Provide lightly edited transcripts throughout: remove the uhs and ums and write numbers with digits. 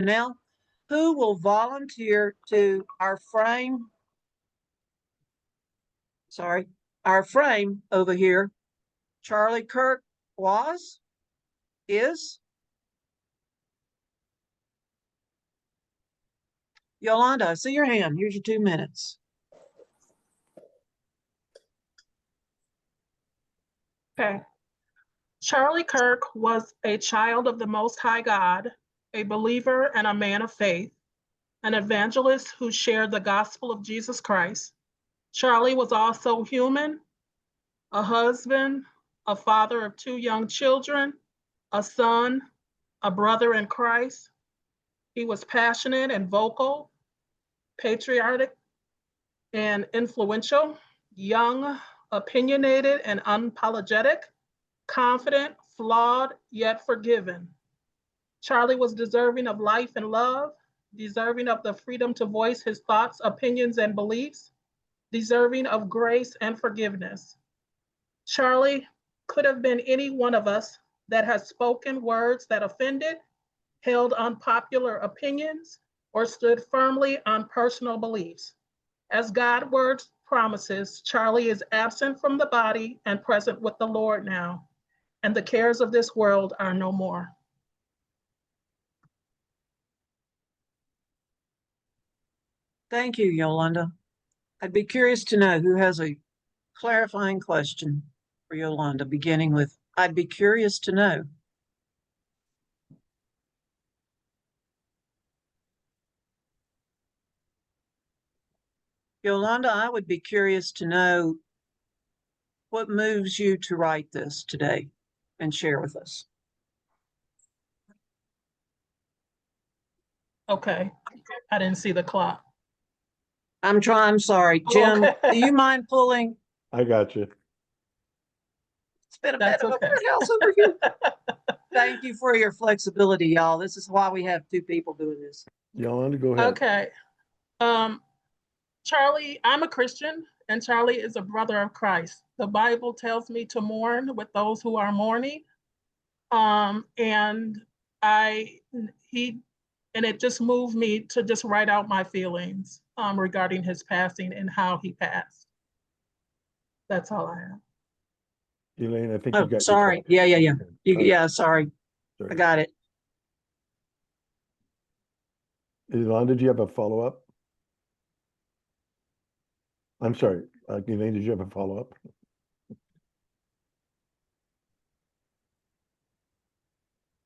Now, who will volunteer to our frame over here? Charlie Kirk is Yolanda. I see your hand. Here's your 2 minutes. Okay. Charlie Kirk was a child of the Most High God, a believer and a man of faith, an evangelist who shared the gospel of Jesus Christ. Charlie was also human, a husband, a father of 2 young children, a son, a brother in Christ. He was passionate and vocal, patriotic and influential, young, opinionated and unapologetic, confident, flawed, yet forgiven. Charlie was deserving of life and love, deserving of the freedom to voice his thoughts, opinions, and beliefs, deserving of grace and forgiveness. Charlie could have been any one of us that has spoken words that offended, held unpopular opinions, or stood firmly on personal beliefs. As God's word promises, Charlie is absent from the body and present with the Lord now, and the cares of this world are no more. Thank you, Yolanda. I'd be curious to know who has a clarifying question for Yolanda, beginning with, I'd be curious to know. Yolanda, I would be curious to know what moves you to write this today and share with us. Okay, I didn't see the clock. I'm sorry. Jim, Okay. do you mind pulling? I got you. It's been a That's bit of okay. a house over here. Thank you for your flexibility, y'all. This is why we have 2 people doing this. Yolanda, go ahead. Okay. Charlie, I'm a Christian, and Charlie is a brother of Christ. The Bible tells me to mourn with those who are mourning. And it just moved me to just write out my feelings regarding his passing and how he passed. That's all I have. Elaine, I think you got. Sorry. Yeah. Sorry. I got it. Yolanda, did you have a follow-up? I'm sorry, Elaine, did you have a follow-up?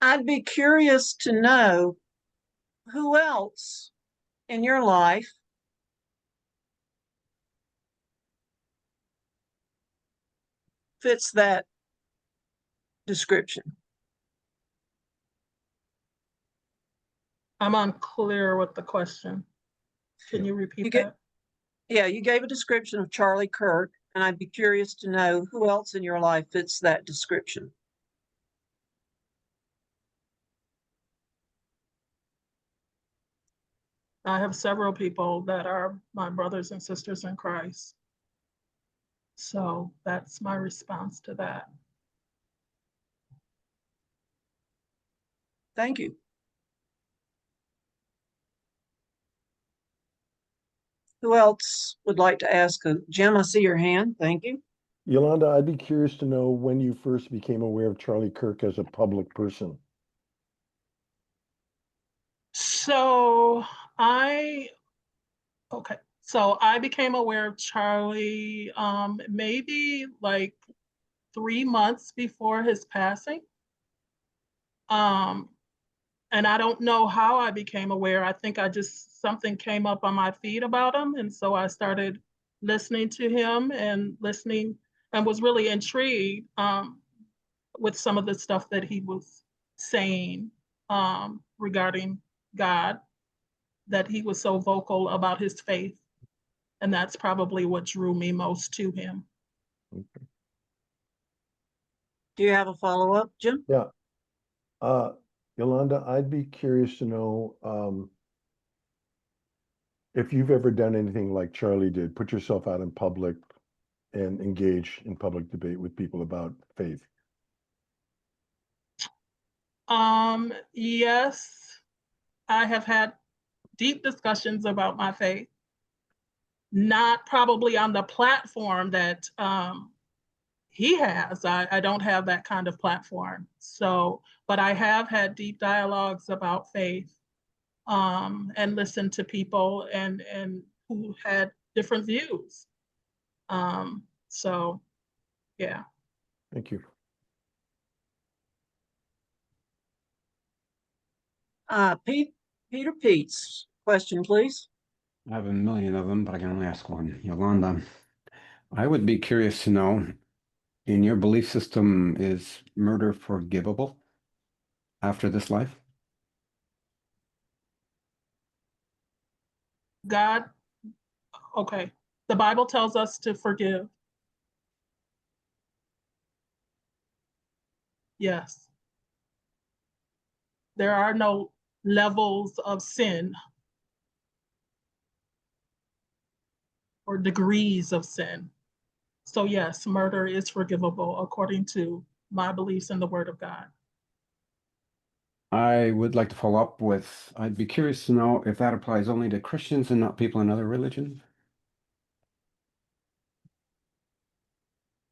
I'd be curious to know who else in your life fits that description. I'm unclear with the question. Can you repeat that? Yeah, you gave a description of Charlie Kirk, and I'd be curious to know who else in your life fits that description. I have several people that are my brothers and sisters in Christ. So that's my response to that. Thank you. Who else would like to ask? Jim, I see your hand. Thank you. Yolanda, I'd be curious to know when you first became aware of Charlie Kirk as a public person. So I became aware of Charlie maybe like 3 months before his passing. And I don't know how I became aware. I think something came up on my feed about him. And so I started listening to him and was really intrigued with some of the stuff that he was saying regarding God, that he was so vocal about his faith. And that's probably what drew me most to him. Okay. Do you have a follow-up, Jim? Yeah. Yolanda, I'd be curious to know if you've ever done anything like Charlie did, put yourself out in public and engage in public debate with people about faith. Yes, I have had deep discussions about my faith, not probably on the platform that he has. I don't have that kind of platform. So, but I have had deep dialogues about faith, and listened to people and who had different views. So yeah. Thank you. Peter Peets, question, please. I have a million of them, but I can only ask one. Yolanda, I would be curious to know, in your belief system, is murder forgivable after this life? God, okay. The Bible tells us to forgive. Yes. There are no levels of sin or degrees of sin. So yes, murder is forgivable according to my beliefs in the Word of God. I would like to follow up with, I'd be curious to know if that applies only to Christians and not people in other religions.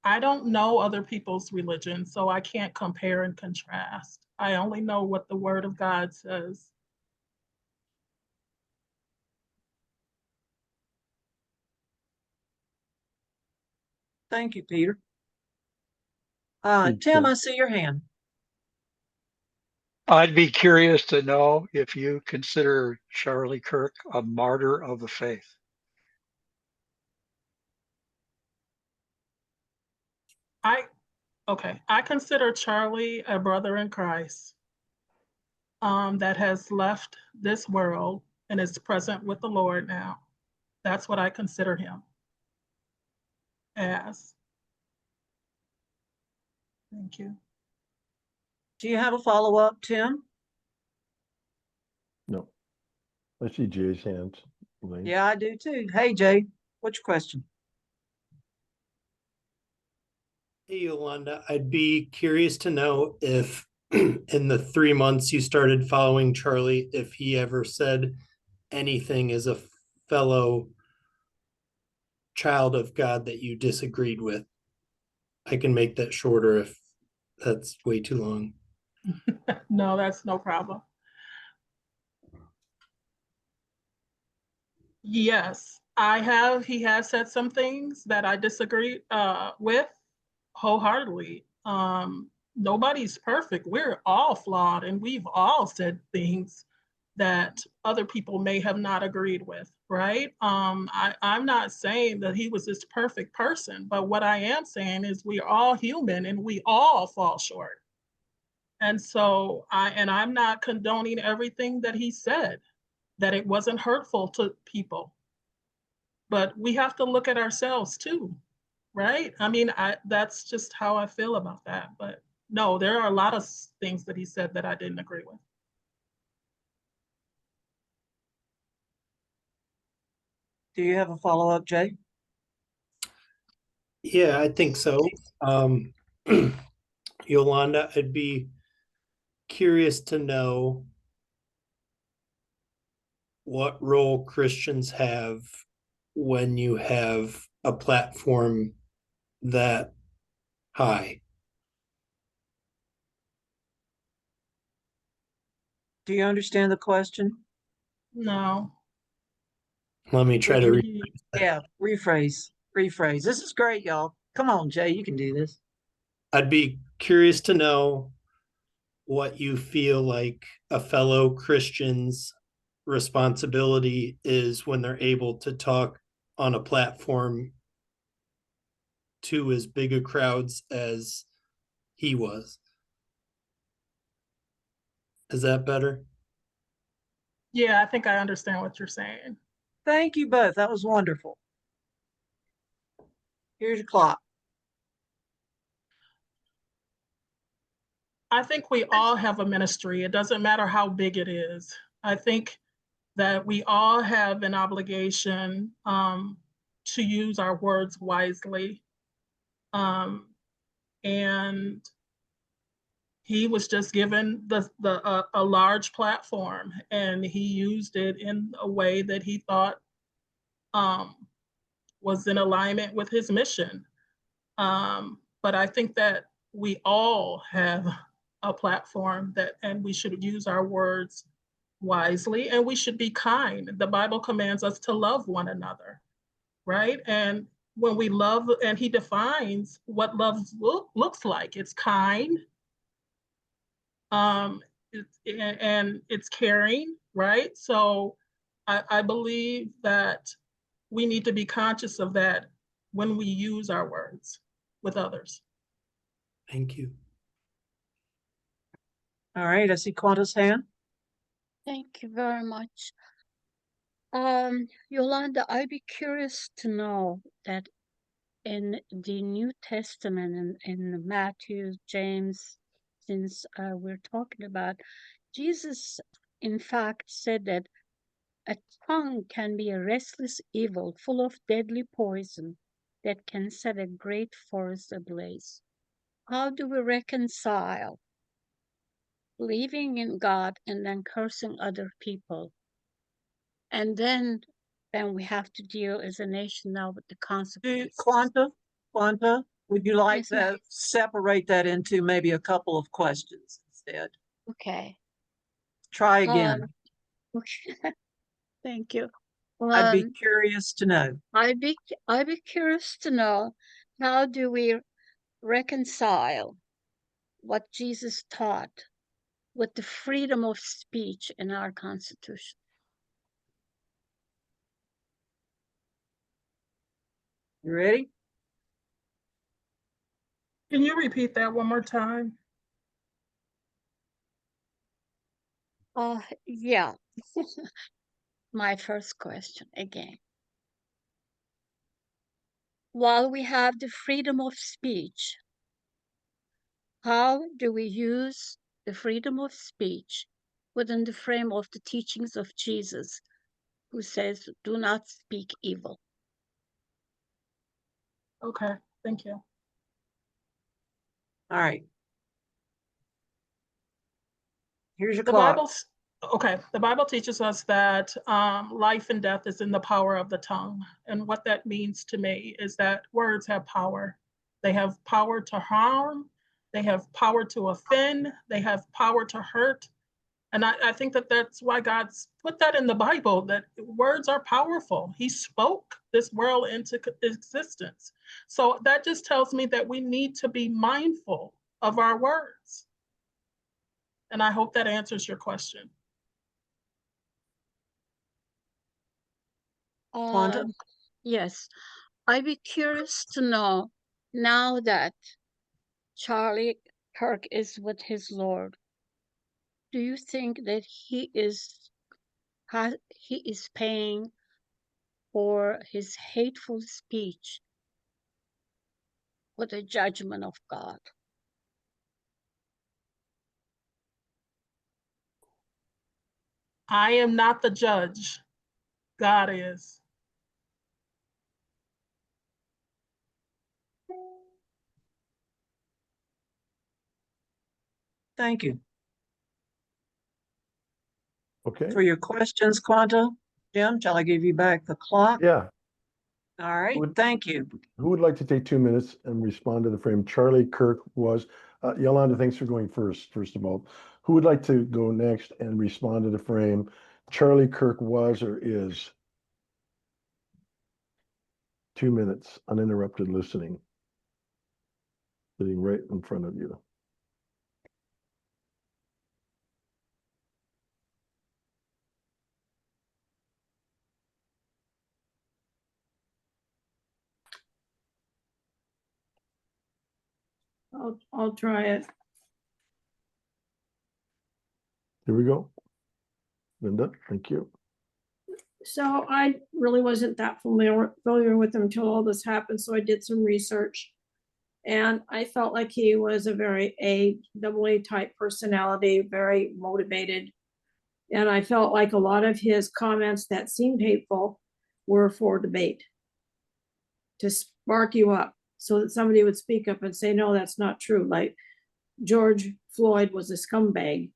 I don't know other people's religion, so I can't compare and contrast. I only know what the Word of God says. Thank you, Peter. Hey, Tim, I see your hand. I'd be curious to know if you consider Charlie Kirk a martyr of the faith. I consider Charlie a brother in Christ, that has left this world and is present with the Lord now. That's what I consider him as. Thank you. Do you have a follow-up, Tim? No. I see Jay's hand. Elaine. Yeah, I do too. Hey, Jay, what's your question? Hey, Yolanda, I'd be curious to know if in the 3 months you started following Charlie, if he ever said anything as a fellow child of God that you disagreed with. I can make that shorter if that's way too long. No, that's no problem. Yes, he has said some things that I disagree with wholeheartedly. Nobody's perfect. We're all flawed, and we've all said things that other people may have not agreed with, right? I'm not saying that he was this perfect person, but what I am saying is we're all human and we all fall short. And so I'm not condoning everything that he said, that it wasn't hurtful to people. But we have to look at ourselves too, right? I mean, that's just how I feel about that. But no, there are a lot of things that he said that I didn't agree with. Do you have a follow-up, Jay? Yeah, I think so. Yolanda, I'd be curious to know what role Christians have when you have a platform that high. Do you understand the question? No. Let me try to Yeah, rephrase. This is great, y'all. Come on, Jay, you can do this. I'd be curious to know what you feel like a fellow Christian's responsibility is when they're able to talk on a platform to as big a crowds as he was. Is that better? Yeah, I think I understand what you're saying. Thank you both. That was wonderful. Here's your clock. I think we all have a ministry. It doesn't matter how big it is. I think that we all have an obligation to use our words wisely. And He was just given a large platform, and he used it in a way that he thought was in alignment with his mission. But I think that we all have a platform and we should use our words wisely, and we should be kind. The Bible commands us to love one another, right? And when we love, and he defines what love looks like, it's kind, and it's caring, right? So I believe that we need to be conscious of that when we use our words with others. Thank you. All right, I see Quanta's hand. Thank you very much. Yolanda, I'd be curious to know that in the New Testament, in Matthew, James, since we're talking about, Jesus, in fact, said that a tongue can be a restless evil full of deadly poison that can set a great forest ablaze. How do we reconcile believing in God and then cursing other people? And then we have to deal as a nation now with the consequences. Quanta, would you like Yes, to ma'am. separate that into maybe a couple of questions instead? Okay. Try again. Okay. Thank you. I'd be curious to know. I'd be curious to know, how do we reconcile what Jesus taught with the freedom of speech in our Constitution? You ready? Can you repeat that one more time? Yeah. My first question again. While we have the freedom of speech, how do we use the freedom of speech within the frame of the teachings of Jesus, who says, do not speak evil? Okay, thank you. All right. Here's your The clock. The Bible teaches us that life and death is in the power of the tongue. And what that means to me is that words have power. They have power to harm, they have power to offend, they have power to hurt. And I think that that's why God's put that in the Bible, that words are powerful. He spoke this world into existence. So that just tells me that we need to be mindful of our words. And I hope that answers your question. Quanta? Yes, I'd be curious to know, now that Charlie Kirk is with his Lord, do you think that he is paying for his hateful speech with the judgment of God? I am not the judge. God is. Thank you Okay, for your questions, Quanta. Jim, shall I give you back the clock? yeah. All right, Would- thank you. Who would like to take 2 minutes and respond to the frame? Charlie Kirk was, Yolanda, thanks for going first of all. Who would like to go next and respond to the frame? Charlie Kirk was or is? 2 minutes, uninterrupted listening. Sitting right in front of you. I'll try it. Here we go. Linda, thank you. So I really wasn't that familiar with him until all this happened. So I did some research, and I felt like he was a very AA type personality, very motivated. And I felt like a lot of his comments that seemed hateful were for debate, to spark you up so that somebody would speak up and say, no, that's not true. Like George Floyd was a scumbag,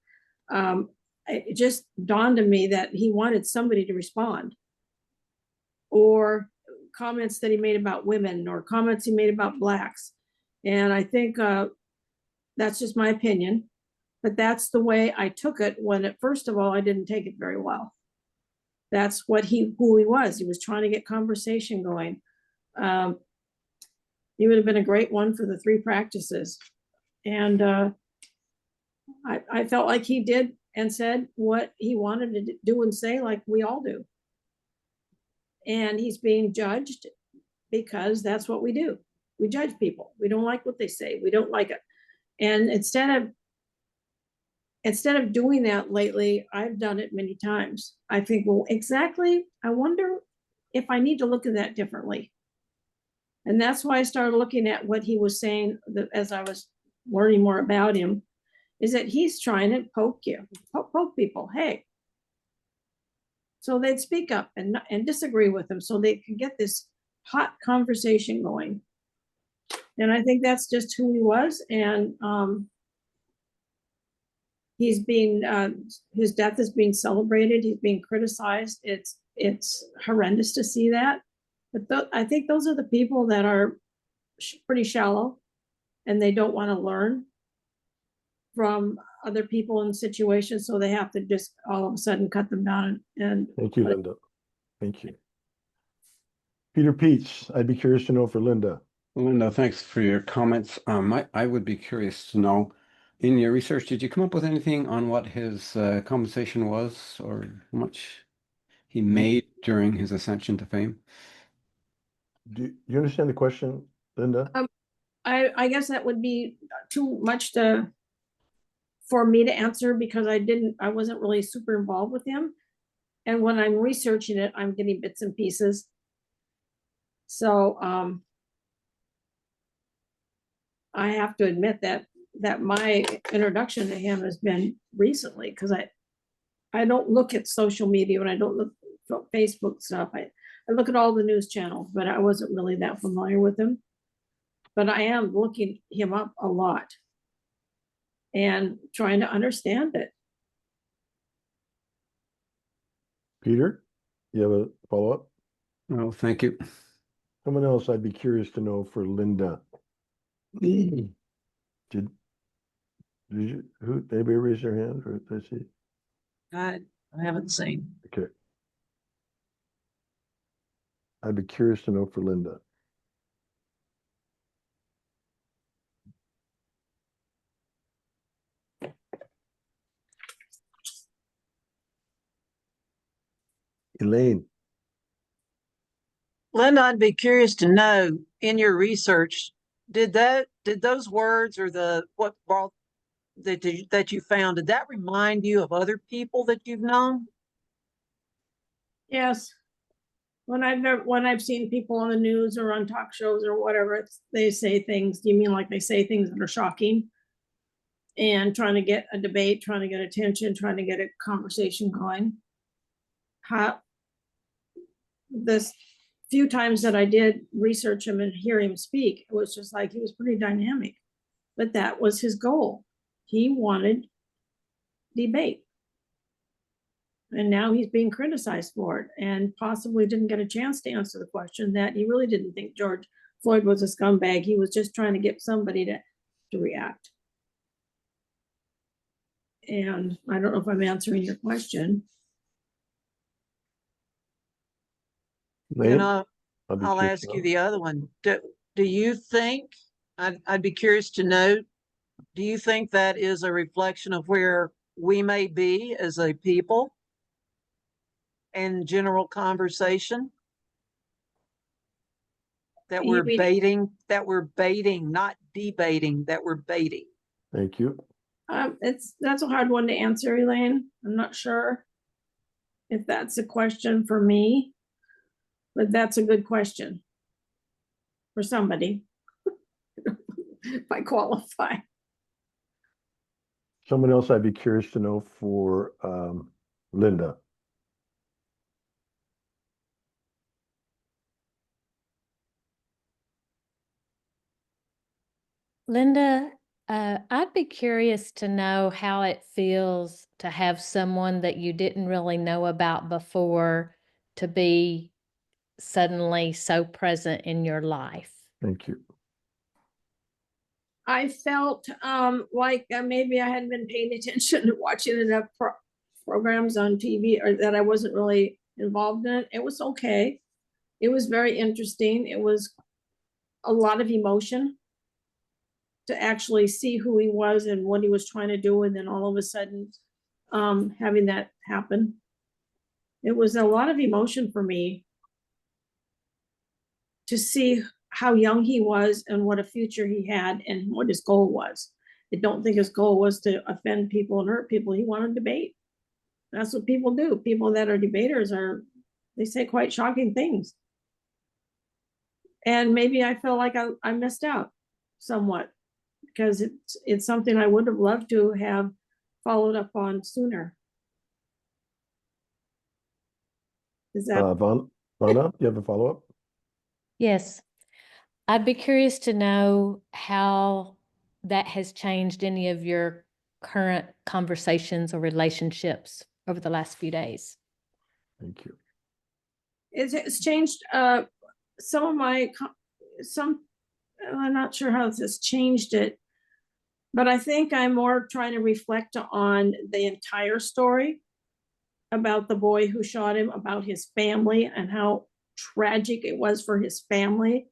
it just dawned on me that he wanted somebody to respond. Or comments that he made about women, or comments he made about blacks. And I think that's just my opinion, but that's the way I took it when first of all, I didn't take it very well. That's who he was. He was trying to get conversation going. He would have been a great one for the 3 practices. And I felt like he did and said what he wanted to do and say, like we all do. And he's being judged because that's what we do. We judge people. We don't like what they say. We don't like it. And instead of doing that lately, I've done it many times. I think, well, exactly, I wonder if I need to look at that differently. And that's why I started looking at what he was saying as I was learning more about him, is that he's trying to poke people. Hey. So they'd speak up and disagree with him so they could get this hot conversation going. And I think that's just who he was. And he's being, his death is being celebrated. He's being criticized. It's horrendous to see that. But I think those are the people that are pretty shallow and they don't want to learn from other people in situations. So they have to just all of a sudden cut them down. And Thank you, Linda. Thank you. Peter Peets, I'd be curious to know for Linda. Linda, thanks for your comments. I would be curious to know, in your research, did you come up with anything on what his compensation was, or how much he made during his ascension to fame? Do you understand the question, Linda? I guess that would be too much for me to answer because I wasn't really super involved with him. And when I'm researching it, I'm getting bits and pieces. So I have to admit that my introduction to him has been recently, because I don't look at social media and I don't look at Facebook stuff. I look at all the news channels, but I wasn't really that familiar with him. But I am looking him up a lot and trying to understand it. Peter, You have a follow-up? Oh, thank you. Someone else I'd be curious to know for Linda. Did you, anybody raise their hand, or did I see? I haven't seen. Okay. I'd be curious to know for Linda. Elaine. Linda, I'd be curious to know, in your research, did those words or what brought that you found, did that remind you of other people that you've known? Yes. When I've seen people on the news or on talk shows or whatever, they say things. Do you mean like they say things that are shocking? And trying to get a debate, trying to get attention, trying to get a conversation going. This few times that I did research him and hear him speak, it was just like he was pretty dynamic. But that was his goal. He wanted debate. And now he's being criticized for it and possibly didn't get a chance to answer the question that he really didn't think George Floyd was a scumbag. He was just trying to get somebody to react. And I don't know if I'm answering your question. And I'll ask you the other one. Do you think, I'd be curious to know, do you think that is a reflection of where we may be as a people and general conversation? That we're baiting, not debating, that we're baiting. Thank you. That's a hard one to answer, Elaine. I'm not sure if that's a question for me, but that's a good question for somebody. If I qualify. Someone else I'd be curious to know for Linda. Linda, I'd be curious to know how it feels to have someone that you didn't really know about before to be suddenly so present in your life. Thank you. I felt like maybe I hadn't been paying attention to watching enough programs on TV, or that I wasn't really involved in it. It was okay. It was very interesting. It was a lot of emotion to actually see who he was and what he was trying to do, and then all of a sudden having that happen. It was a lot of emotion for me to see how young he was and what a future he had and what his goal was. I don't think his goal was to offend people and hurt people. He wanted to debate. That's what people do. People that are debaters they say quite shocking things. And maybe I feel like I missed out somewhat, because it's something I would have loved to have followed up on sooner. Is that Vanna, you have a follow-up? Yes. I'd be curious to know how that has changed any of your current conversations or relationships over the last few days. Thank you. It's changed some of my, I'm not sure how this has changed it, but I think I'm more trying to reflect on the entire story about the boy who shot him, about his family and how tragic it was for his family.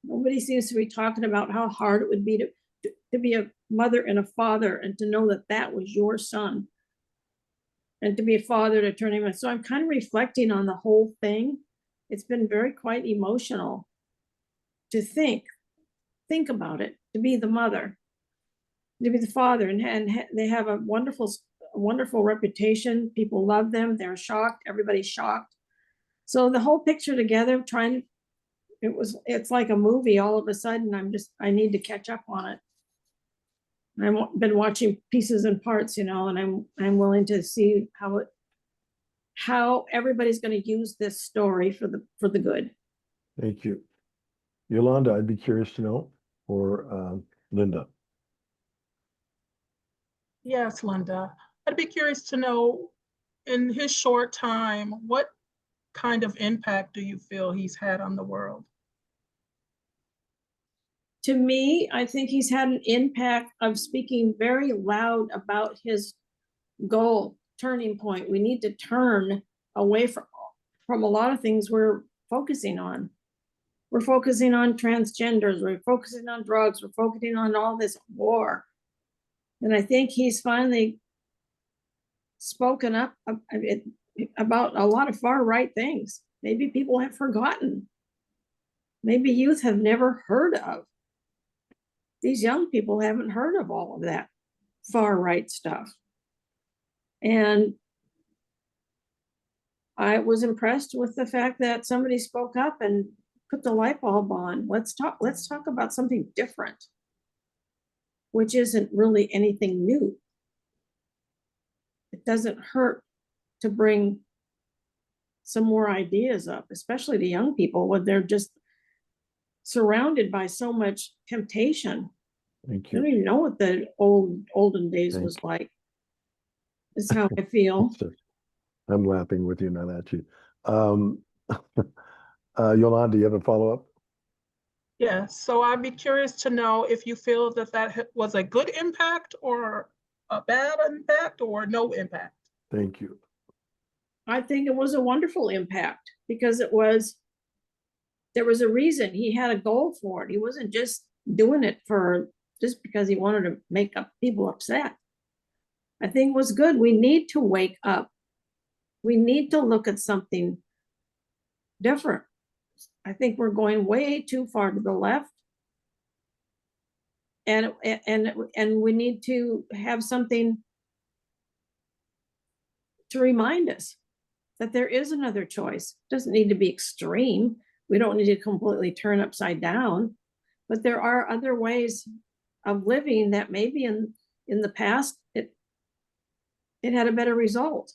Nobody seems to be talking about how hard it would be to be a mother and a father, and to know that that was your son, and to be a father to turn him in. So I'm kind of reflecting on the whole thing. It's been very quite emotional to think about it, to be the mother, to be the father, and they have a wonderful reputation. People love them. They're shocked. Everybody's shocked. So the whole picture together, it's like a movie. All of a sudden, I need to catch up on it. I've been watching pieces and parts, and I'm willing to see how everybody's going to use this story for the good. Thank you. Yolanda, I'd be curious to know, or Linda. Yes, Linda. I'd be curious to know, in his short time, what kind of impact do you feel he's had on the world? To me, I think he's had an impact of speaking very loud about his goal, turning point. We need to turn away from a lot of things we're focusing on. We're focusing on transgenders, we're focusing on drugs, we're focusing on all this war. And I think he's finally spoken up about a lot of far right things. Maybe people have forgotten. Maybe youth have never heard of. These young people haven't heard of all of that far right stuff. And I was impressed with the fact that somebody spoke up and put the light bulb on. Let's talk about something different, which isn't really anything new. It doesn't hurt to bring some more ideas up, especially to young people when they're just surrounded by so much temptation. Thank I you. don't even know what the olden days was like. Is how I feel. I'm laughing with you, not at you. Yolanda, you have a follow-up? Yes, so I'd be curious to know if you feel that was a good impact or a bad impact or no impact. Thank you. I think it was a wonderful impact, because there was a reason. He had a goal for it. He wasn't just doing it just because he wanted to make people upset. I think it was good. We need to wake up. We need to look at something different. I think we're going way too far to the left. And we need to have something to remind us that there is another choice. It doesn't need to be extreme. We don't need to completely turn upside down, but there are other ways of living that maybe in the past it had a better result.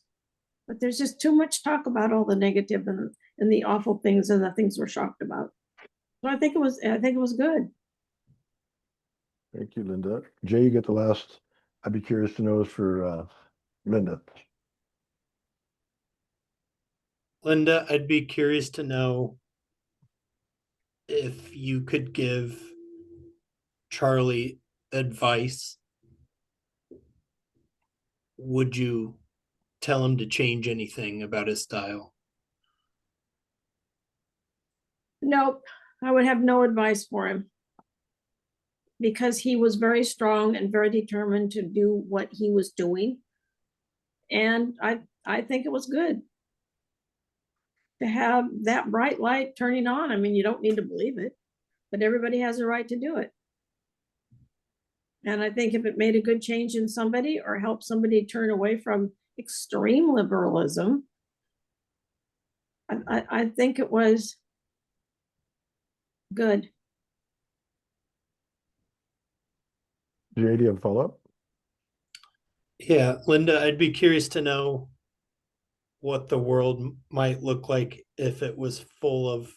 But there's just too much talk about all the negative and the awful things and the things we're shocked about. So I think it was good. Thank you, Linda. Jay, you get the last. I'd be curious to know is for Linda. Linda, I'd be curious to know if you could give Charlie advice. Would you tell him to change anything about his style? Nope, I would have no advice for him. Because he was very strong and very determined to do what he was doing. And I think it was good to have that bright light turning on. I mean, you don't need to believe it, but everybody has a right to do it. And I think if it made a good change in somebody or helped somebody turn away from extreme liberalism, I think it was good. Jay, do you have a follow-up? Yeah, Linda, I'd be curious to know what the world might look like if it was full of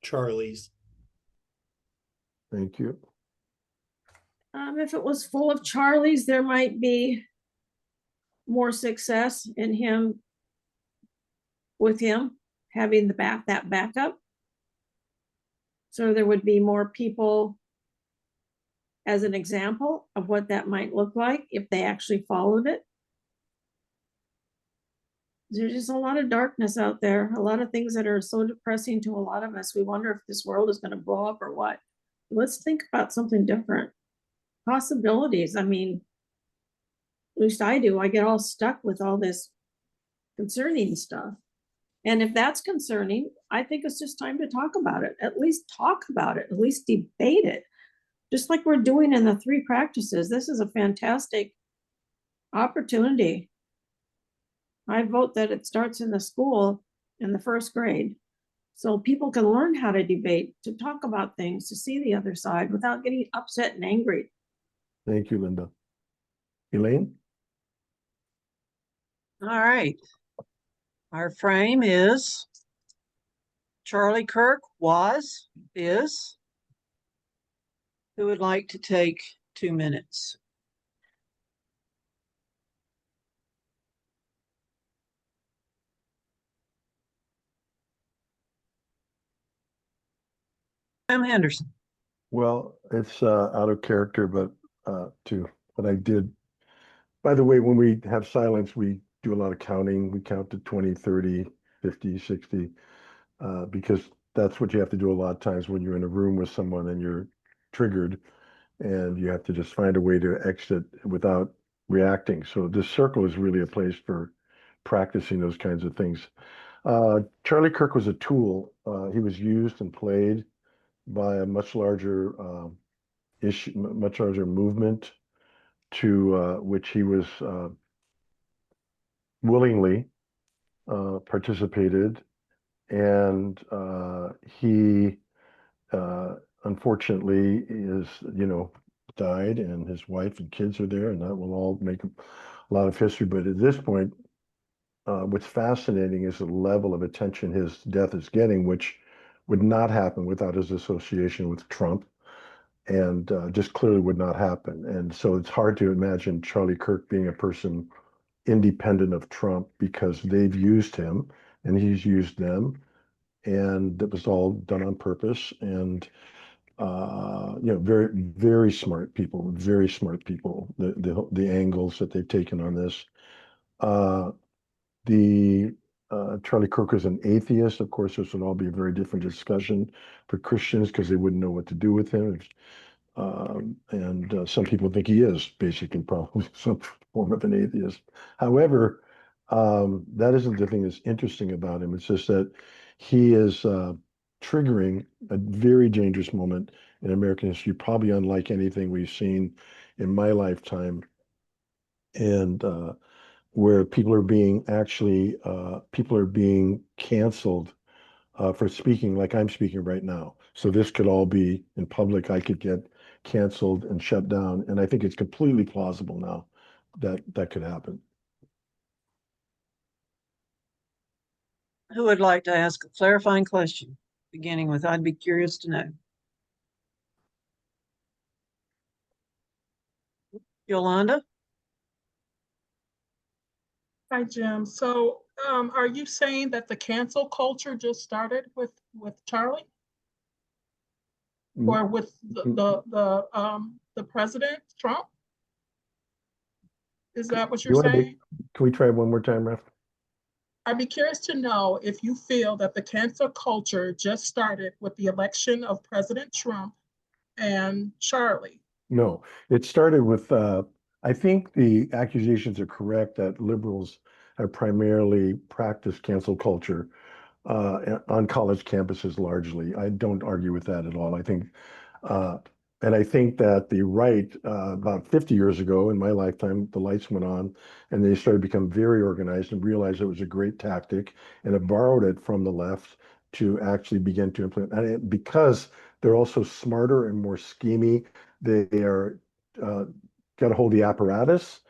Charlies. Thank you. If it was full of Charlies, there might be more success in him with him having that backup. So there would be more people as an example of what that might look like if they actually followed it. There's just a lot of darkness out there, a lot of things that are so depressing to a lot of us. We wonder if this world is going to blow up or what. Let's think about something different. Possibilities. I mean, at least I do. I get all stuck with all this concerning stuff. And if that's concerning, I think it's just time to talk about it. At least talk about it, at least debate it. Just like we're doing in the 3 practices. This is a fantastic opportunity. I vote that it starts in the school in the 1st grade. So people can learn how to debate, to talk about things, to see the other side without getting upset and angry. Thank you, Linda. Elaine? All right. Our frame is Charlie Kirk is. Who would like to take 2 minutes? Henderson. Well, it's out of character, but to what I did. By the way, when we have silence, we do a lot of counting. We count to 20, 30, 50, 60, because that's what you have to do a lot of times when you're in a room with someone and you're triggered and you have to just find a way to exit without reacting. So this circle is really a place for practicing those kinds of things. Charlie Kirk was a tool. He was used and played by a much larger much larger movement to which he was willingly participated, and he unfortunately is, died, and his wife and kids are there, and that will all make a lot of history. But at this point, what's fascinating is the level of attention his death is getting, which would not happen without his association with Trump, and just clearly would not happen. And so it's hard to imagine Charlie Kirk being a person independent of Trump, because they've used him and he's used them, and it was all done on purpose. And very, very smart people, very smart people. The angles that they've taken on this. Charlie Kirk is an atheist. Of course, this would all be a very different discussion for Christians because they wouldn't know what to do with him. And some people think he is basically probably some form of an atheist. However, that isn't the thing that's interesting about him. It's just that he is triggering a very dangerous moment in American history, probably unlike anything we've seen in my lifetime, and where people are being canceled for speaking like I'm speaking right now. So this could all be in public. I could get canceled and shut down. And I think it's completely plausible now that that could happen. Who would like to ask a clarifying question, beginning with, I'd be curious to know. Yolanda? Hi, Jim. So, are you saying that the cancel culture just started with Charlie or with the president, Trump? Is that what you're saying? Can we try one more time, Ref? I'd be curious to know if you feel that the cancel culture just started with the election of President Trump and Charlie. No, it started with, I think the accusations are correct that liberals have primarily practiced cancel culture on college campuses largely. I don't argue with that at all. And I think that the right, about 50 years ago in my lifetime, the lights went on and they started to become very organized and realized it was a great tactic and have borrowed it from the left to actually begin to implement. And because they're also smarter and more schemy, they are got to hold the apparatus.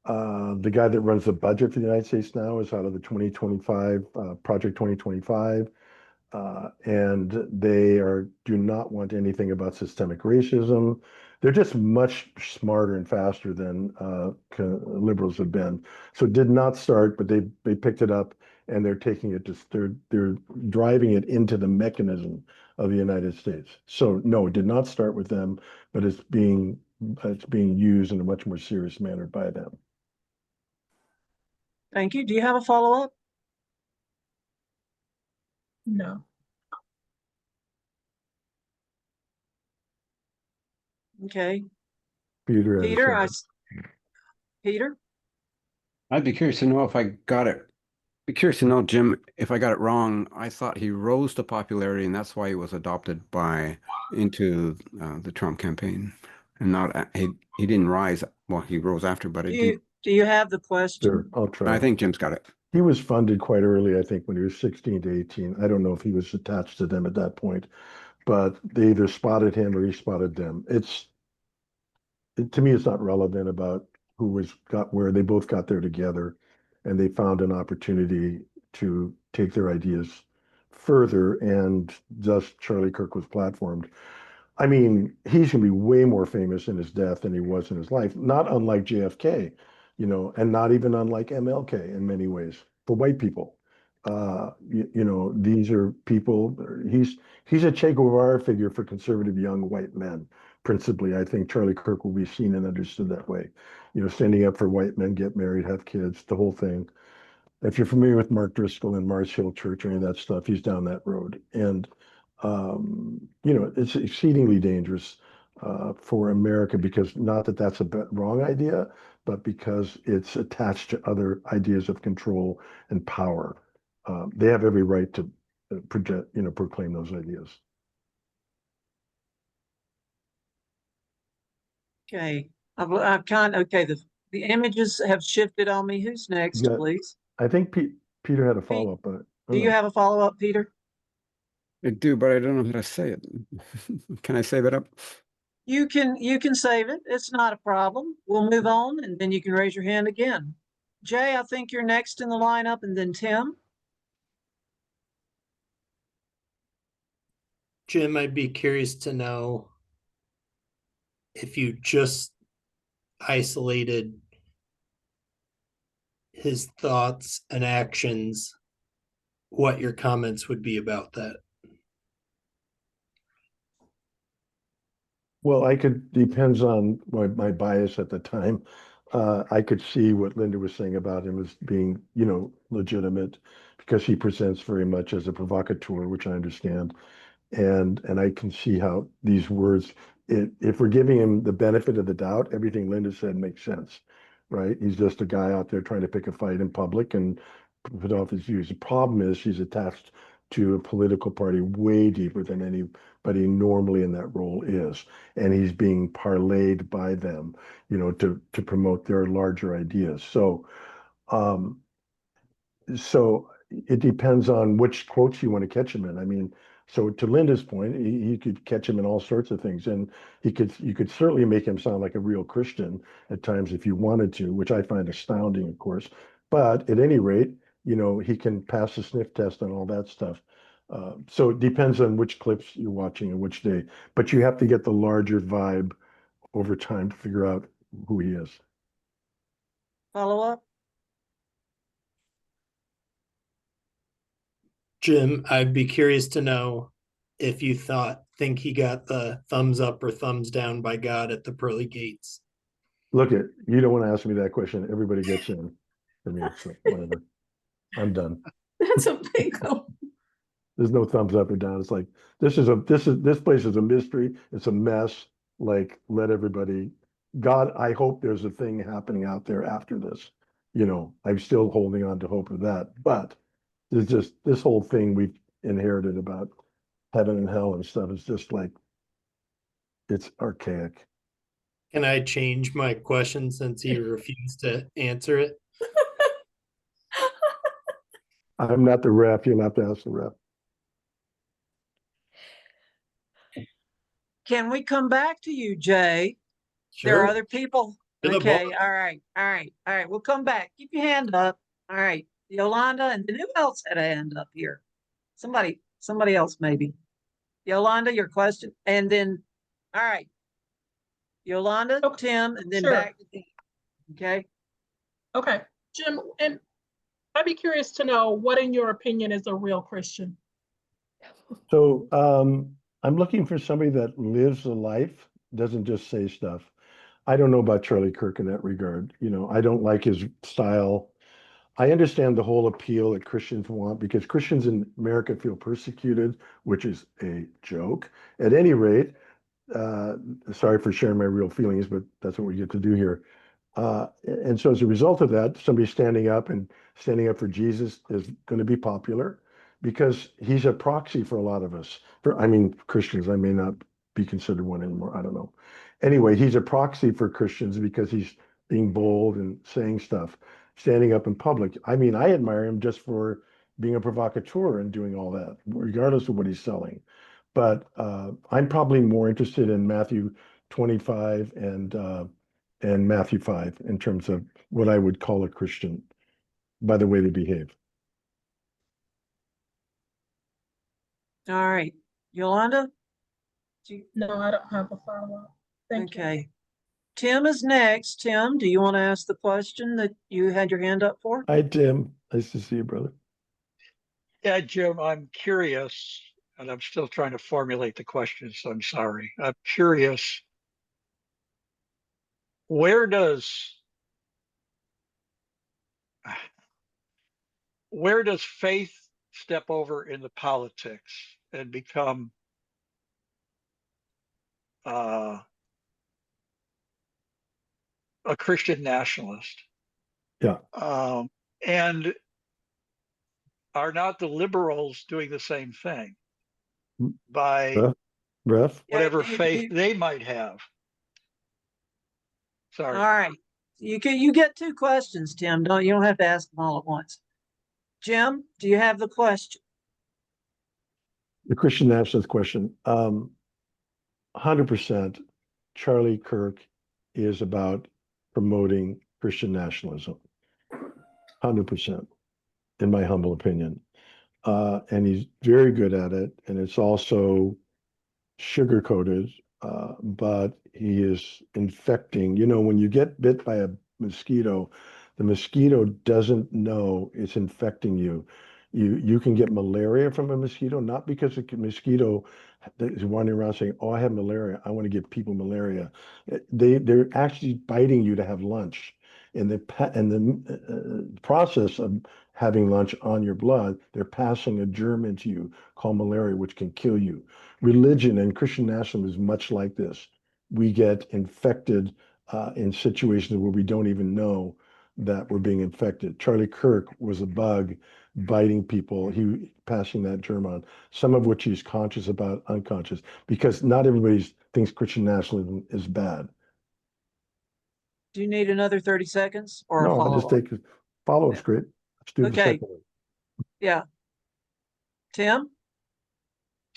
The guy that runs the budget for the United States now is out of the 2025 Project 2025. And they do not want anything about systemic racism. They're just much smarter and faster than liberals have been. So it did not start, but they picked it up and they're taking it they're driving it into the mechanism of the United States. So no, it did not start with them, but it's being used in a much more serious manner by them. Thank you. Do you have a follow-up? No. Okay. Peter, Peter? I'd be curious to know if I got it. Be curious to know, Jim, if I got it wrong. I thought he rose to popularity, and that's why he was adopted into the Trump campaign, and not he didn't rise. Well, he rose after, but Do you have the question? Sure, I'll try. I think Jim's got it. He was funded quite early, I think, when he was 16 to 18. I don't know if he was attached to them at that point, but they either spotted him or he spotted them. To me, it's not relevant about who got where. They both got there together and they found an opportunity to take their ideas further, and thus Charlie Kirk was platformed. I mean, he's going to be way more famous in his death than he was in his life, not unlike JFK, and not even unlike MLK in many ways for white people. These are people, he's a Che Guevara figure for conservative young white men. Principally, I think Charlie Kirk will be seen and understood that way. Standing up for white men, get married, have kids, the whole thing. If you're familiar with Mark Driscoll and Mars Hill Church or any of that stuff, he's down that road. And it's exceedingly dangerous for America, because not that that's a wrong idea, but because it's attached to other ideas of control and power. They have every right to proclaim those ideas. Okay. Okay. The images have shifted on me. Who's next, please? I think Peter had a follow-up, but do you have a follow-up, Peter? I do, but I don't know how to say it. Can I save it up? You can save it. It's not a problem. We'll move on, and then you can raise your hand again. Jay, I think you're next in the lineup, and then Tim. Jim, I'd be curious to know if you just isolated his thoughts and actions, what your comments would be about that. Well, depends on my bias at the time. I could see what Linda was saying about him as being, legitimate, because he presents very much as a provocateur, which I understand. And I can see how these words, if we're giving him the benefit of the doubt, everything Linda said makes sense, right? He's just a guy out there trying to pick a fight in public and put off his views. The problem is he's attached to a political party way deeper than anybody normally in that role is. And he's being parlayed by them, to promote their larger ideas. So it depends on which quotes you want to catch him in. I mean, so to Linda's point, he could catch him in all sorts of things, and you could certainly make him sound like a real Christian at times if you wanted to, which I find astounding, of course. But at any rate, he can pass the sniff test and all that stuff. So it depends on which clips you're watching and which day, but you have to get the larger vibe over time to figure out who he is. Follow up? Jim, I'd be curious to know if you think he got the thumbs up or thumbs down by God at the pearly gates. Look, you don't want to ask me that question. Everybody gets in for me, so whatever. I'm done. That's a big goal. There's no thumbs up or down. It's like this place is a mystery. It's a mess. Like, let everybody. God, I hope there's a thing happening out there after this. I'm still holding on to hope of that. But there's just this whole thing we've inherited about heaven and hell and stuff is just like it's archaic. Can I change my question since he refused to answer it? I'm not the rep. You'll have to ask the rep. Can we come back to you, Jay? Sure. There are other people. To the Okay, bar. all right. We'll come back. Keep your hand up. All right. Yolanda, and then who else had a hand up here? Somebody else maybe. Yolanda, your question. And then, all right. Yolanda, Okay, Tim, and then sure. back to Tim. Okay. Okay, Jim, and I'd be curious to know what, in your opinion, is a real Christian? So I'm looking for somebody that lives a life, doesn't just say stuff. I don't know about Charlie Kirk in that regard. I don't like his style. I understand the whole appeal that Christians want because Christians in America feel persecuted, which is a joke. At any rate, sorry for sharing my real feelings, but that's what we get to do here. And so as a result of that, somebody standing up for Jesus is going to be popular because he's a proxy for a lot of us. Christians, I may not be considered one anymore. I don't know. Anyway, he's a proxy for Christians because he's being bold and saying stuff, standing up in public. I admire him just for being a provocateur and doing all that, regardless of what he's selling. But I'm probably more interested in Matthew 25 and Matthew 5 in terms of what I would call a Christian by the way they behave. All right. Yolanda? No, I don't have a follow-up. Thank you. Okay. Tim is next. Tim, do you want to ask the question that you had your hand up for? Hi, Tim. Nice to see you, brother. Yeah, Jim, I'm curious, and I'm still trying to formulate the question, so I'm sorry. I'm curious, where does faith step over into politics and become a Christian nationalist? Yeah. And are not the liberals doing the same thing by Breath? whatever faith they might have? Sorry. All right. You get two questions, Tim. You don't have to ask them all at once. Jim, do you have the question? The Christian nationalist question. 100% Charlie Kirk is about promoting Christian nationalism. 100%, in my humble opinion. And he's very good at it. And it's also sugar-coated, but he is infecting. When you get bit by a mosquito, the mosquito doesn't know it's infecting you. You can get malaria from a mosquito, not because the mosquito is wandering around saying, "Oh, I have malaria. I want to give people malaria." They're actually biting you to have lunch. In the process of having lunch on your blood, they're passing a germ into you called malaria, which can kill you. Religion and Christian nationalism is much like this. We get infected in situations where we don't even know that we're being infected. Charlie Kirk was a bug biting people, he passing that germ on, some of which he's conscious about, unconscious, because not everybody thinks Christian nationalism is bad. Do you need another 30 seconds or No, a I'll just follow-up? take follow-up's great. Let's do the Okay. second one. Yeah. Tim?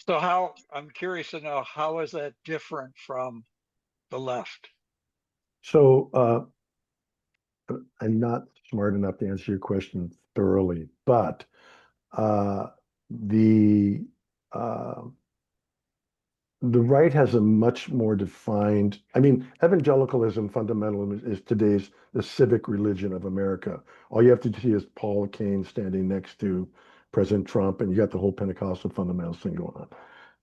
So I'm curious to know, how is that different from the left? So I'm not smart enough to answer your question thoroughly, but the the right has a much more defined, I mean, evangelicalism, fundamentalism is today's the civic religion of America. All you have to see is Paul Kane standing next to President Trump, and you got the whole Pentecostal fundamentalist thing going on.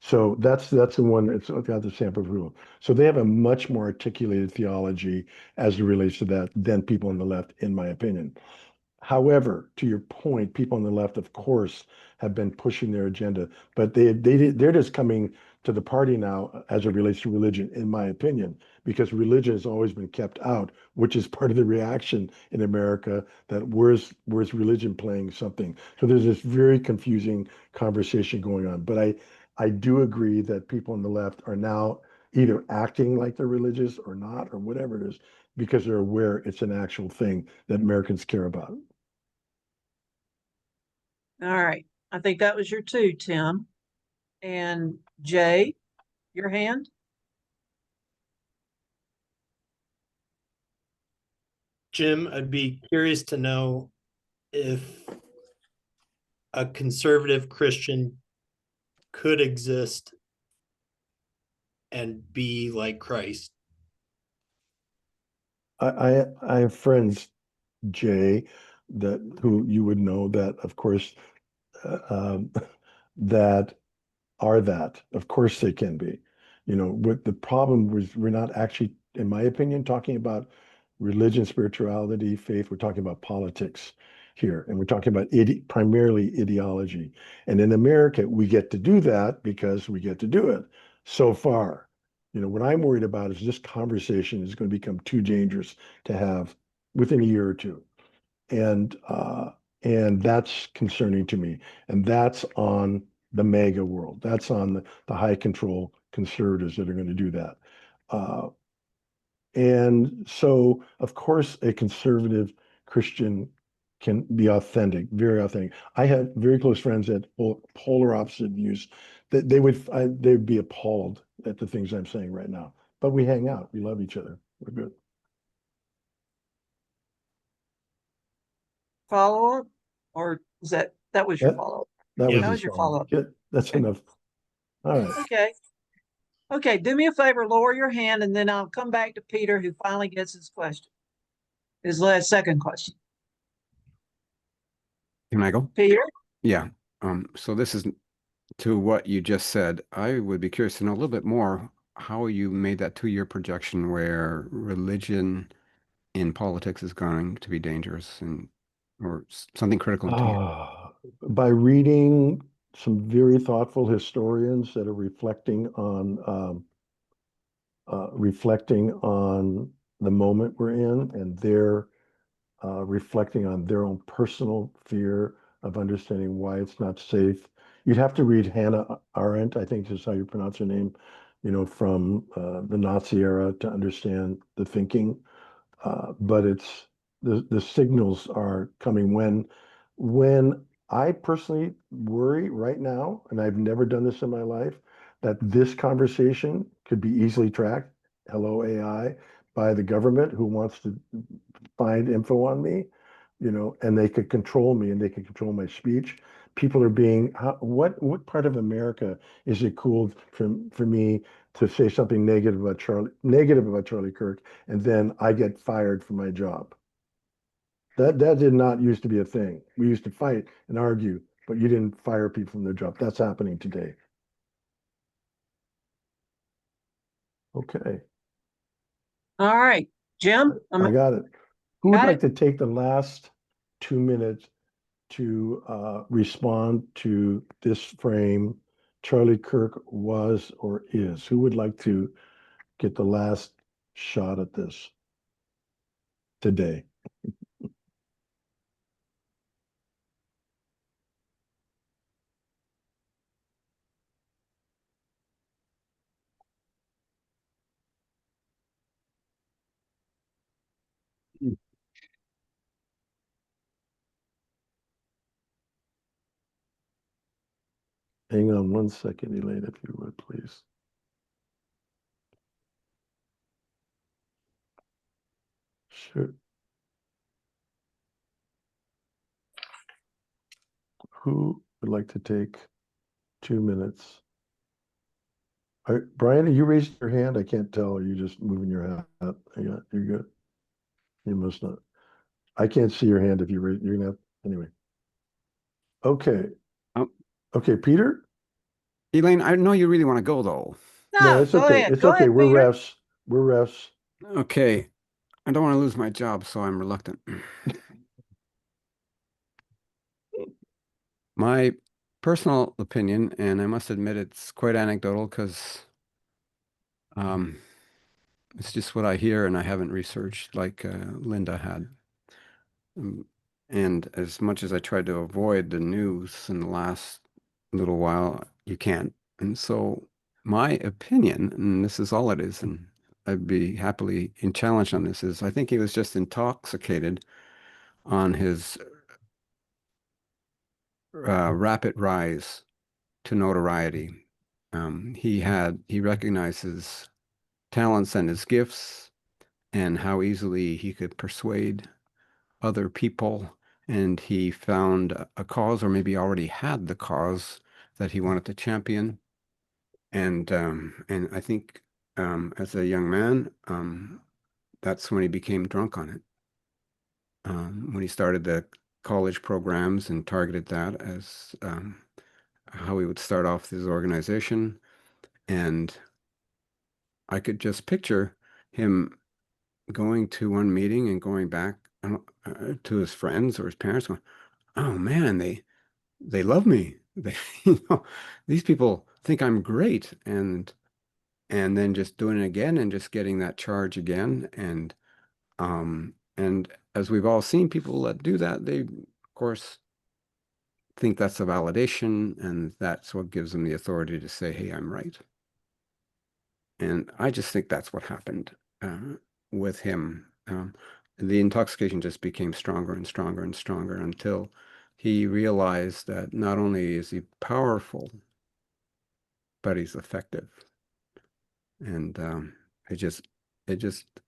So that's the one, it's got the sample rule. So they have a much more articulated theology as it relates to that than people on the left, in my opinion. However, to your point, people on the left, of course, have been pushing their agenda, but they're just coming to the party now as it relates to religion, in my opinion, because religion has always been kept out, which is part of the reaction in America that where's religion playing something. So there's this very confusing conversation going on. But I do agree that people on the left are now either acting like they're religious or not, or whatever it is, because they're aware it's an actual thing that Americans care about. All right. I think that was your two, Tim. And Jay, your hand? Jim, I'd be curious to know if a conservative Christian could exist and be like Christ. I have friends, Jay, who you would know that, of course, that are that. Of course they can be. You know, what the problem was, we're not actually, in my opinion, talking about religion, spirituality, faith. We're talking about politics here, and we're talking about primarily ideology. And in America, we get to do that because we get to do it so far. You know, what I'm worried about is this conversation is going to become too dangerous to have within a year or two. And that's concerning to me. And that's on the mega world. That's on the high control conservatives that are going to do that. And so, of course, a conservative Christian can be authentic, very authentic. I have very close friends that polar opposite views. That they'd be appalled at the things I'm saying right now. But we hang out. We love each other. We're good. Follow up? Or is that was your follow up? That Yeah. was That his was your follow-up. follow-up. Yeah, that's enough. All right. Okay. Okay, do me a favor, lower your hand, and then I'll come back to Peter, who finally gets his question. His last second question. Can I go? Peter? Yeah. So this is to what you just said. I would be curious to know a little bit more how you made that 2-year projection where religion in politics is going to be dangerous and or something critical to you. By reading some very thoughtful historians that are reflecting on the moment we're in, and they're reflecting on their own personal fear of understanding why it's not safe. You'd have to read Hannah Arendt, I think is how you pronounce her name, you know, from the Nazi era to understand the thinking. But it's the signals are coming when I personally worry right now, and I've never done this in my life, that this conversation could be easily tracked, hello AI, by the government who wants to find info on me, you know, and they could control me and they could control my speech. People are being, what part of America is it cool for me to say something negative about Charlie Kirk, and then I get fired from my job? That did not used to be a thing. We used to fight and argue, but you didn't fire people from their job. That's happening today. Okay, All right, Jim? I got it. Who would Got like it? to take the last 2 minutes to respond to this frame? Charlie Kirk was or is? Who would like to get the last shot at this today? Hang on 1 second, Elaine, if you would, please. Sure. Who would like to take 2 minutes Brian, are you raising your hand? I can't tell. Are you just moving your hand up? Yeah, you're good. You must not. I can't see your hand if you raise, you're gonna have, anyway. Okay. Oh. Okay, Peter? Elaine, I know you really want to go though. No, No, it's go okay. ahead. It's Go okay. ahead, We're Peter. refs. We're refs. Okay. I don't want to lose my job, so I'm reluctant. My personal opinion, and I must admit it's quite anecdotal because it's just what I hear and I haven't researched like Linda had. And as much as I tried to avoid the news in the last little while, you can't. And so my opinion, and this is all it is, and I'd be happily challenged on this, is I think he was just intoxicated on his rapid rise to notoriety. He recognized his talents and his gifts and how easily he could persuade other people. And he found a cause, or maybe already had the cause that he wanted to champion. And I think as a young man, that's when he became drunk on it. When he started the college programs and targeted that as how he would start off his organization. And I could just picture him going to one meeting and going back to his friends or his parents going, oh man, they love me. They, these people think I'm great. And then just doing it again and just getting that charge again. And as we've all seen, people that do that, they, of course, think that's a validation, and that's what gives them the authority to say, hey, I'm right. And I just think that's what happened with him. The intoxication just became stronger and stronger and stronger until he realized that not only is he powerful, but he's effective. And it just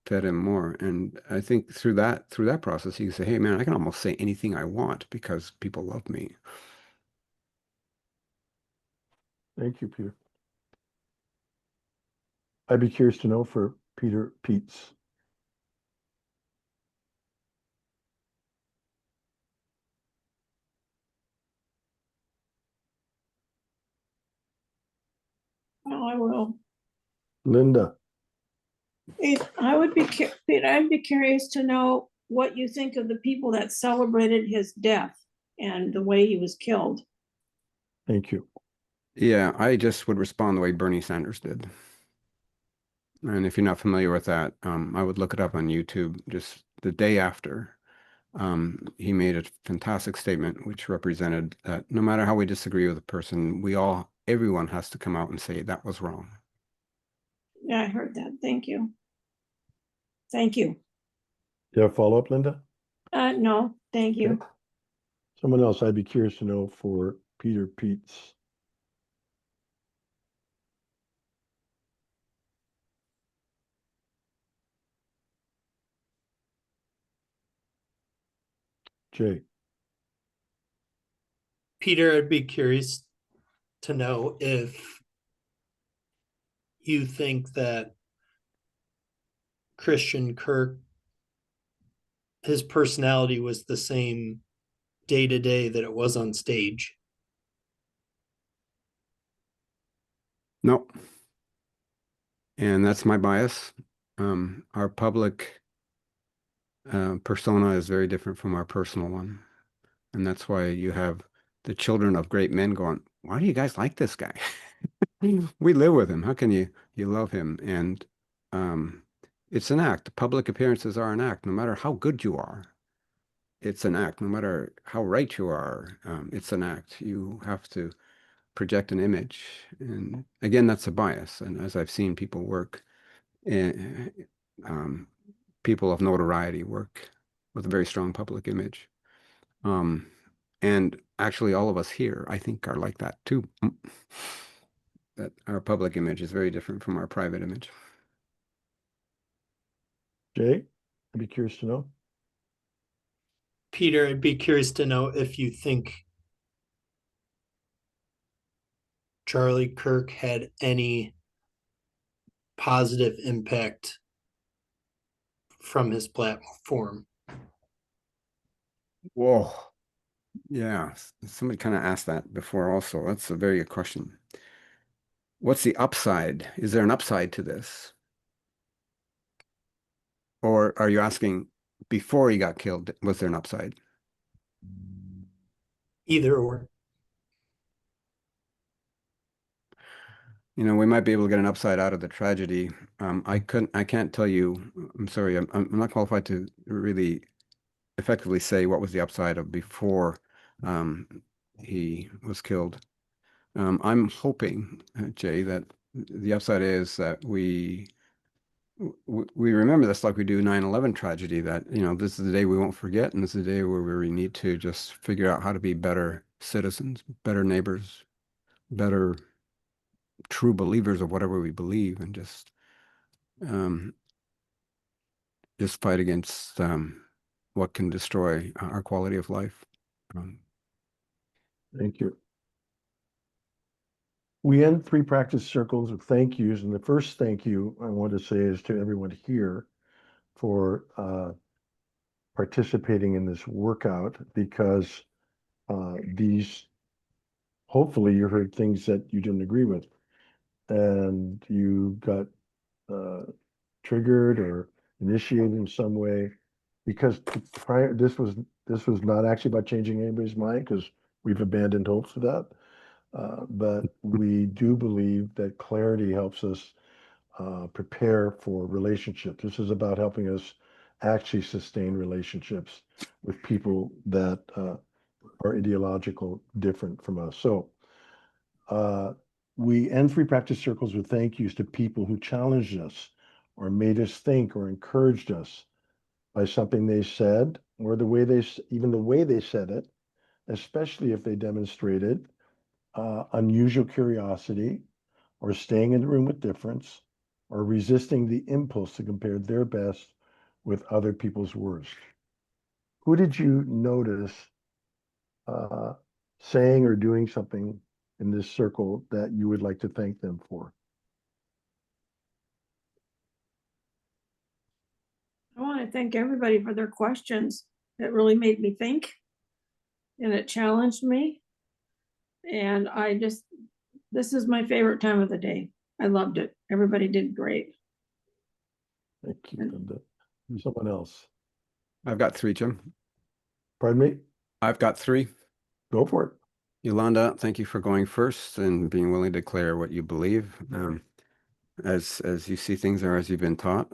fed him more. And I think through that process, he can say, hey man, I can almost say anything I want because people love me. Thank you, Peter. I'd be curious to know for Peter Peets. Well, I will. Linda. I'd be curious to know what you think of the people that celebrated his death and the way he was killed. Thank you. Yeah, I just would respond the way Bernie Sanders did. And if you're not familiar with that, I would look it up on YouTube just the day after. He made a fantastic statement which represented that no matter how we disagree with a person, everyone has to come out and say that was wrong. Yeah, I heard that. Thank you. Thank you. You have a follow-up, Linda? No, thank you. Okay. Someone else I'd be curious to know for Peter Peets. Jay. Peter, I'd be curious to know if you think that Christian Kirk, his personality was the same day to day that it was on stage. No. And that's my bias. Our public persona is very different from our personal one. And that's why you have the children of great men going, why do you guys like this guy? We live with him. How can you love him? And it's an act. Public appearances are an act. No matter how good you are, it's an act. No matter how right you are, it's an act. You have to project an image. And again, that's a bias. And as I've seen people work, um, people of notoriety work with a very strong public image. And actually, all of us here, I think, are like that too. That our public image is very different from our private image. Jay, I'd be curious to know. Peter, I'd be curious to know if you think Charlie Kirk had any positive impact from his platform? Whoa. Yeah, somebody kind of asked that before also. That's a very good question. What's the upside? Is there an upside to this? Or are you asking before he got killed, was there an upside? Either or. You know, we might be able to get an upside out of the tragedy. I can't tell you, I'm sorry, I'm not qualified to really effectively say what was the upside of before he was killed. I'm hoping, Jay, that the upside is that we remember this like we do 9/11 tragedy, that, you know, this is the day we won't forget, and this is the day where we need to just figure out how to be better citizens, better neighbors, better true believers of whatever we believe, and just fight against what can destroy our quality of life. Thank you. We end 3 practice circles with thank yous, and the first thank you I want to say is to everyone here for participating in this workout, because these, hopefully you heard things that you didn't agree with, and you got triggered or initiated in some way, because this was not actually about changing anybody's mind, because we've abandoned hope for that. But we do believe that clarity helps us prepare for relationships. This is about helping us actually sustain relationships with people that are ideological different from us. So we end 3 practice circles with thank yous to people who challenged us or made us think or encouraged us by something they said, or the way they said it, especially if they demonstrated unusual curiosity, or staying in the room with difference, or resisting the impulse to compare their best with other people's worst. Who did you notice saying or doing something in this circle that you would like to thank them for? I want to thank everybody for their questions. It really made me think, and it challenged me. And this is my favorite time of the day. I loved it. Everybody did great. Thank you, Linda. Someone else. I've got 3, Jim. Pardon me? I've got 3. Go for it. Yolanda, thank you for going first and being willing to declare what you believe, as you see things or as you've been taught,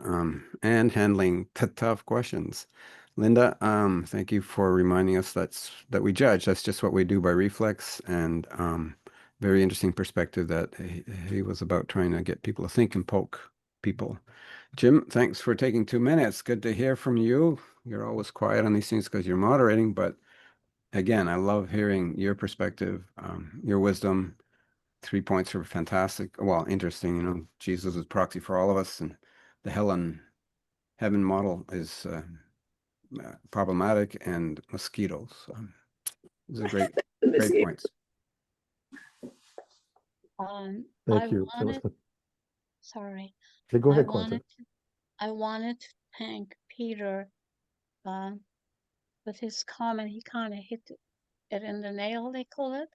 and handling tough questions. Linda, thank you for reminding us that we judge. That's just what we do by reflex, and very interesting perspective that he was about trying to get people to think and poke people. Jim, thanks for taking 2 minutes. Good to hear from you. You're always quiet on these things because you're moderating, but again, I love hearing your perspective, your wisdom. 3 points are fantastic. Well, interesting. You know, Jesus is proxy for all of us, and the hell and heaven model is problematic, and mosquitoes. These are great points. Thank you. Sorry. Okay, go ahead, Quentin. I wanted to thank Peter with his comment. He kind of hit it in the nail, they call it.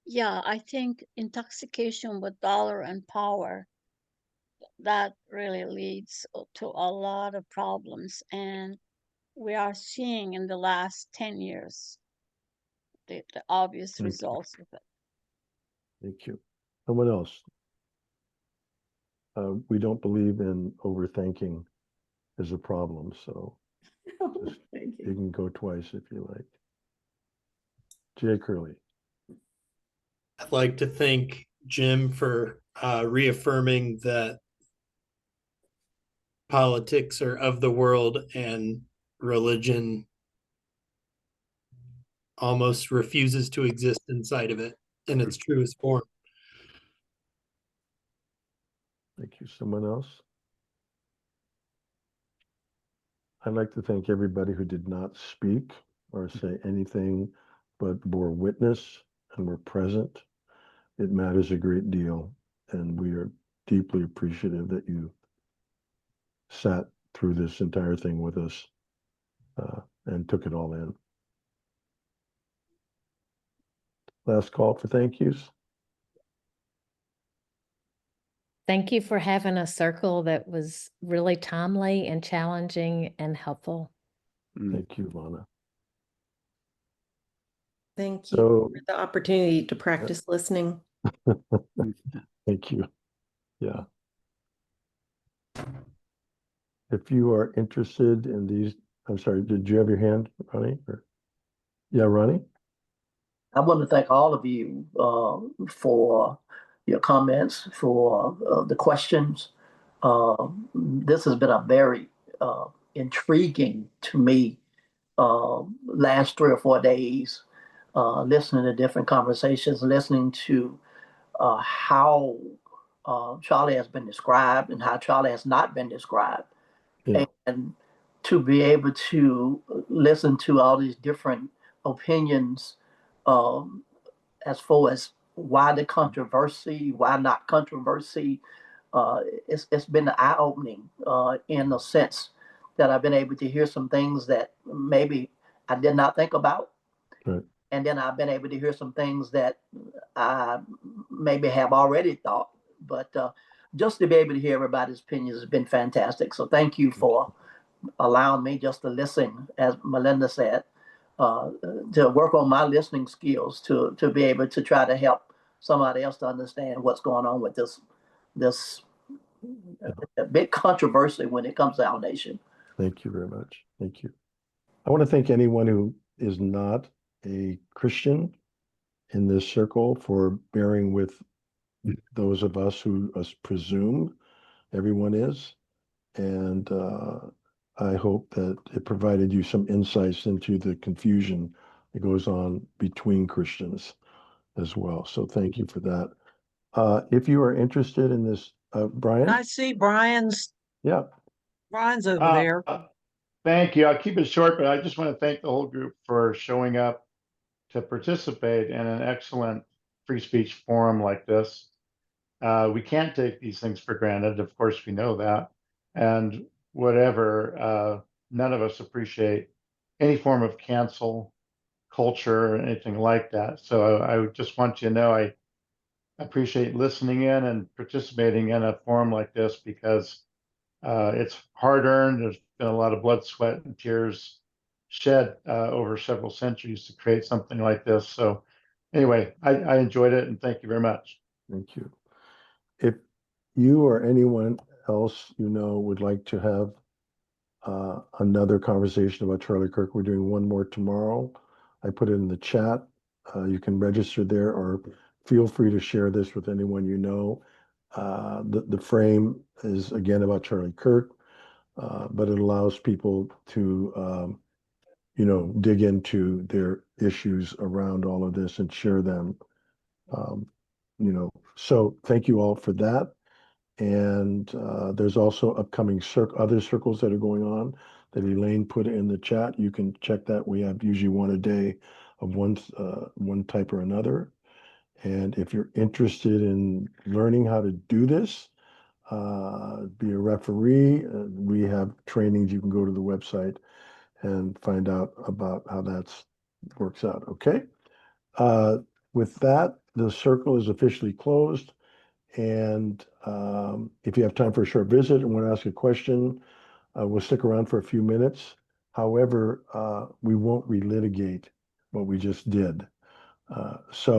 Yeah, I think intoxication with dollar and power, that really leads to a lot of problems. And we are seeing in the last 10 years the obvious results of it. Thank you. Someone else. We don't believe in overthinking as a problem, so you can go twice if you like. Jay Curley. I'd like to thank Jim for reaffirming that politics are of the world and religion almost refuses to exist inside of it in its truest form. Thank you. Someone else? I'd like to thank everybody who did not speak or say anything, but bore witness and were present. It matters a great deal. and we are deeply appreciative that you sat through this entire thing with us and took it all in. Last call for thank yous. Thank you for having a circle that was really timely and challenging and helpful. Thank you, Lana. Thank you So, for the opportunity to practice listening. thank you. Yeah. If you are interested in these, I'm sorry, did you have your hand, Ronnie? Yeah, Ronnie? I want to thank all of you for your comments, for the questions. This has been a very intriguing to me last 3 or 4 days, listening to different conversations, listening to how Charlie has been described and how Charlie has not been described. Yeah. And to be able to listen to all these different opinions as far as why the controversy, why not controversy, it's been eye-opening in a sense that I've been able to hear some things that maybe I did not think about. Right. And then I've been able to hear some things that I maybe have already thought. But just to be able to hear everybody's opinions has been fantastic. So thank you for allowing me just to listen, as Melinda said, to work on my listening skills to be able to try to help somebody else to understand what's going on with this big controversy when it comes to our nation. Thank you very much. Thank you. I want to thank anyone who is not a Christian in this circle for bearing with those of us who presume everyone is. And I hope that it provided you some insights into the confusion that goes on between Christians as well. So thank you for that. If you are interested in this, Brian? I see Brian's over there. Thank you. I'll keep it short, but I just want to thank the whole group for showing up to participate in an excellent free speech forum like this. We can't take these things for granted. Of course, we know that. And whatever, none of us appreciate any form of cancel culture or anything like that. So I just want you to know I appreciate listening in and participating in a forum like this because it's hard earned. There's been a lot of blood, sweat, and tears shed over several centuries to create something like this. So anyway, I enjoyed it and thank you very much. Thank you. If you or anyone else you know would like to have another conversation about Charlie Kirk, we're doing one more tomorrow. I put it in the chat. You can register there or feel free to share this with anyone you know. The frame is again about Charlie Kirk, but it allows people to dig into their issues around all of this and share them. So thank you all for that. And there's also upcoming other circles that are going on that Elaine put in the chat. You can check that. We have usually one a day of one type or another. And if you're interested in learning how to do this, be a referee, we have trainings. You can go to the website and find out about how that works out. Okay. With that, the circle is officially closed. And if you have time for a short visit and want to ask a question, we'll stick around for a few minutes. However, we won't relitigate what we just did. So